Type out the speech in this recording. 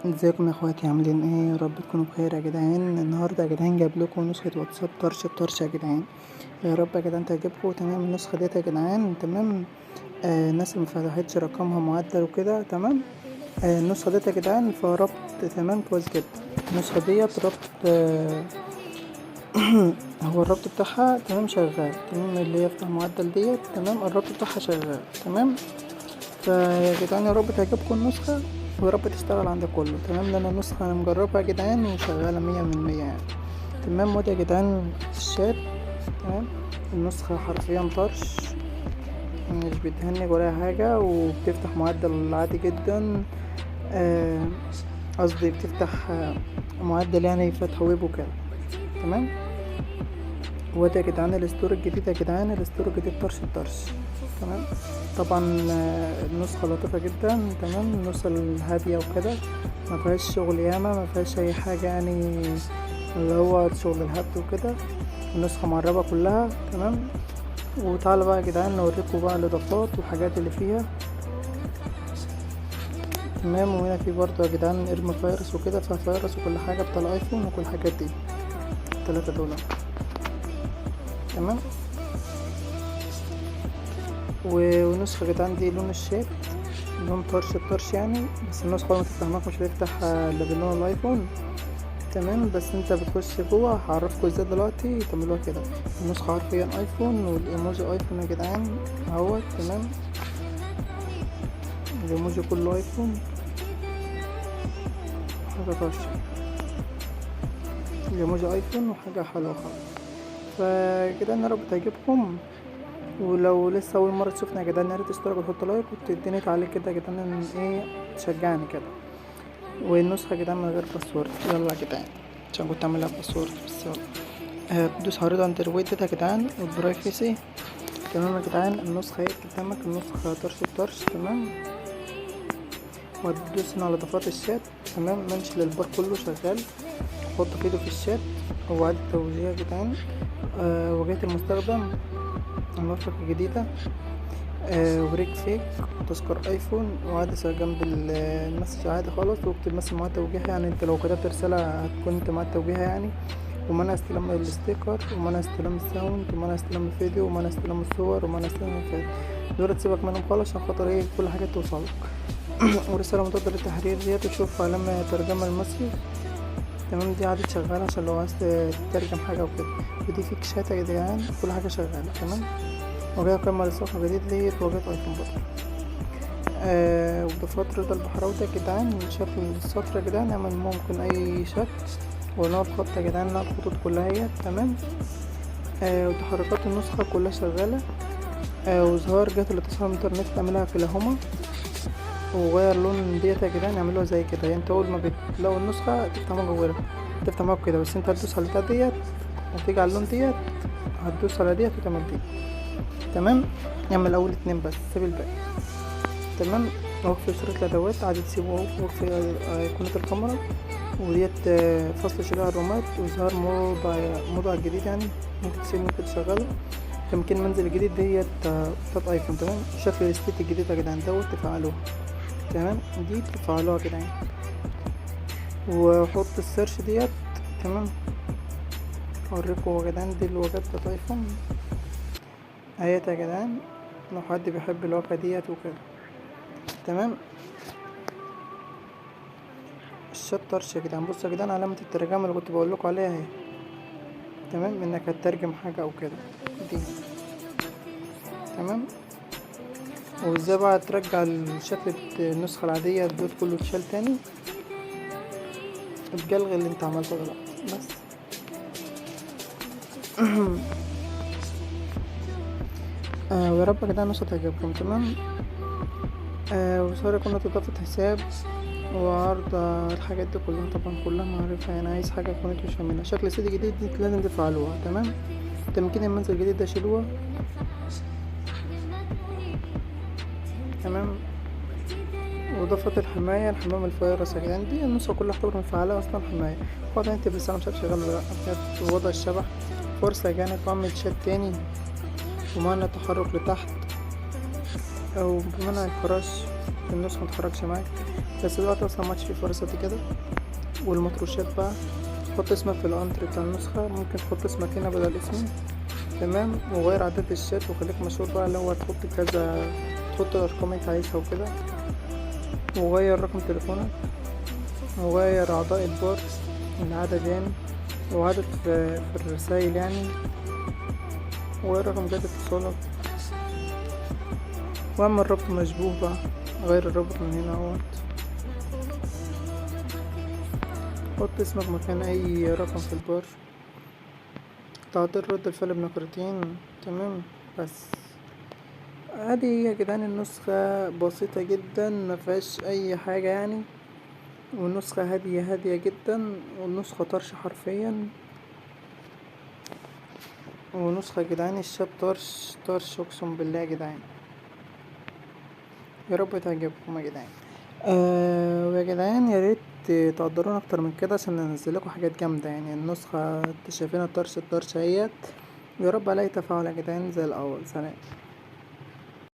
ازيكم يا اخواتي، عاملين ايه؟ يا رب تكونوا بخير يا جدعان. النهارده يا جدعان جايب لكم نسخه واتساب طرش بطرش يا جدعان. يا رب يا جدعان تعجبكم. تمام، النسخه ديت يا جدعان تمام. الناس اللي مفتحتش رقمها معدل وكده. تمام. النسخه ديت يا جدعان فيها ربط تمام كويس جدا. النسخه ديت ربط هو الربط بتاعها تمام شغال. تمام، اللي هي يفتح معدل ديت تمام الربط بتاعها شغال. تمام. فيا جدعان يا رب تعجبكم النسخة، ويا رب تشتغل عند كله. تمام، لأن النسخة أنا مجربها يا جدعان وشغالة 100% يعني. تمام، ودي يا جدعان الشات. تمام، النسخة حرفيا طرش، مش بتهنج ولا أي حاجة، وبتفتح معدل عادي جدا. آه، قصدي بتفتح معدل يعني فتح ويب وكده. تمام، وده يا جدعان الستور الجديد يا جدعان، الستور الجديد طرش الطرش. تمام، طبعا النسخة لطيفة جدا. تمام، النسخة الهادية وكده، ما فيهاش شغل ياما، ما فيهاش اي حاجة يعني اللي هو شغل الهبد وكده. النسخة معربة كلها. تمام، وتعالى بقى يا جدعان نوريكم بقى الاضافات والحاجات اللي فيها. تمام، وهنا في برضه يا جدعان ارمي فيروس وكده، فيها فيروس وكل حاجة بتاع الايفون وكل الحاجات دي. 3 دولار. تمام، ونسخة يا جدعان دي لون الشات، لون طرش الطرش يعني. بس النسخة أول ما تفتح معاك مش هتفتح إلا بلون الأيفون. تمام، بس انت بتخش جوه، هعرفكوا ازاي دلوقتي تعملوها كده. النسخة حرفيا أيفون، والإيموجي أيفون يا جدعان اهوت. تمام، الإيموجي كله أيفون، حاجة طرش. الإيموجي أيفون وحاجة حلوة خالص. فكده يا رب تعجبكم. ولو لسه أول مرة تشوفنا يا جدعان، ياريت تشترك وتحط لايك وتديني تعليق كده يا جدعان، ان ايه تشجعني كده. والنسخة يا جدعان من غير باسورد. يلا يا جدعان، عشان كنت عاملها باسورد بس يلا. بتدوس هارد اندرويد ده يا جدعان والبرايفسي. تمام يا جدعان، النسخة اهي قدامك، النسخة طرش الطرش. تمام، وهتدوس هنا على اضافات الشات. تمام، منش للبار كله شغال، حط ايده في الشات. وعد التوجيه يا جدعان. واجهة المستخدم، المرفق الجديدة. وريك فيك، وتذكر ايفون، وعدسة جنب المسج عادي خالص. واكتب مثلا مع توجيهها، يعني انت لو كتبت رسالة هتكون انت مع توجيهها يعني. ومنع استلام الستيكر، ومنع استلام الساوند، ومنع استلام الفيديو، ومنع استلام الصور، ومنع استلام الفيديو. دول تسيبك منهم خالص عشان خاطر ايه كل حاجة توصلك. ورسالة مضادة للتحرير ديت، وشوف علامة ترجمة المسج. تمام، دي عادة شغالة عشان لو عايز تترجم حاجة وكده. ودي فيك شات يا جدعان، كل حاجة شغالة. تمام، واجهة قمة للصفحة الجديد ديت، واجهة ايفون برضه. وضفات رضا البحراوي يا جدعان، شكل السطر يا جدعان يعمل ممكن اي شكل. ونوع الخط يا جدعان، نوع الخطوط كلها هي. تمام، وتحركات النسخة كلها شغالة. وإظهار جهة الاتصال الإنترنت تعملها في لاهما. وغير لون ديت يا جدعان يعملوها زي كده. يعني انت أول ما بتلاقوا النسخة تفتح معاك جوه، تفتح معاك كده. بس انت هتدوس على البتاع ديت، هتيجي على اللون ديت، هتدوس على ديت وتعمل دي. تمام، يعمل أول 2 بس، سيب الباقي. تمام، وقف شريط الأدوات عادي تسيبه. وقف أيقونة الكاميرا، وديت فصل شراء الرومات، وإظهار موضع جديد يعني. ممكن تسيبه ممكن تشغله. تمكين المنزل الجديد ديت بتاعت ايفون. تمام، شكل الستيت الجديد يا جدعان دوت تفعلوها. تمام، دي تفعلوها يا جدعان. وحط السيرش ديت. تمام، اوريكم يا جدعان دي الواجهات بتاعت ايفون اهيت يا جدعان، لو حد بيحب الواجهة ديت وكده. تمام، الشات طرش يا جدعان. بصوا يا جدعان علامة الترجمة اللي كنت بقولكوا عليها اهي. تمام، انك هتترجم حاجة او كده دي. تمام، وازاي بقى ترجع الشكل النسخة العادية الدوت كله اتشال تاني بجلغ اللي انت عملته دلوقتي بس. ويا رب يا جدعان النسخة تعجبكم. تمام، وصار كنا إضافة حساب وعرض الحاجات دي كلها طبعا كلها معرفة يعني. عايز حاجة كنت مش فاهمينها. شكل سيدي جديد دي لازم تفعلوها. تمام، تمكين المنزل الجديد ده شيلوها. تمام، وإضافة الحماية الحمام الفيروس يا جدعان، دي النسخة كلها تعتبر مفعلة أصلا حماية. وضع انت بس أنا مش عارف شغال ولا لأ. بجد وضع الشبح فرصة يا جدعان تعمل شات تاني، ومنع التحرك لتحت، أو بمنع الفراش النسخة متتحركش معاك. بس دلوقتي اصلا ماتش فيه فرصة دي كده. والمطروشات بقى، تحط اسمك في الانتري بتاع النسخة، ممكن تحط اسمك هنا بدل اسمي. تمام. وغير عدد الشات وخليك مشهور بقى، اللي هو تحط كذا، تحط الارقام انت عايزها وكده. وغير رقم تليفونك، وغير اعضاء البار، العدد يعني، وعدد في الرسايل يعني، وغير رقم جهاز اتصالك، واعمل ربط مشبوه بقى. غير الرابط من هنا اهوت، حط اسمك مكان اي رقم في البار، تعديل رد الفعل بنقرتين. تمام. بس ادي يا جدعان النسخة بسيطة جدا، مفيهاش اي حاجة يعني. والنسخة هادية جدا، والنسخة طرش حرفيا. ونسخة يا جدعان الشاب طرش طرش، اقسم بالله يا جدعان. يا رب تعجبكم يا جدعان. ويا جدعان يا ريت تقدرونا اكتر من كده عشان ننزل لكم حاجات جامده يعني. النسخه انتوا شايفينها الطرش اهيت. يا رب الاقي تفاعل يا جدعان زي الاول. سلام.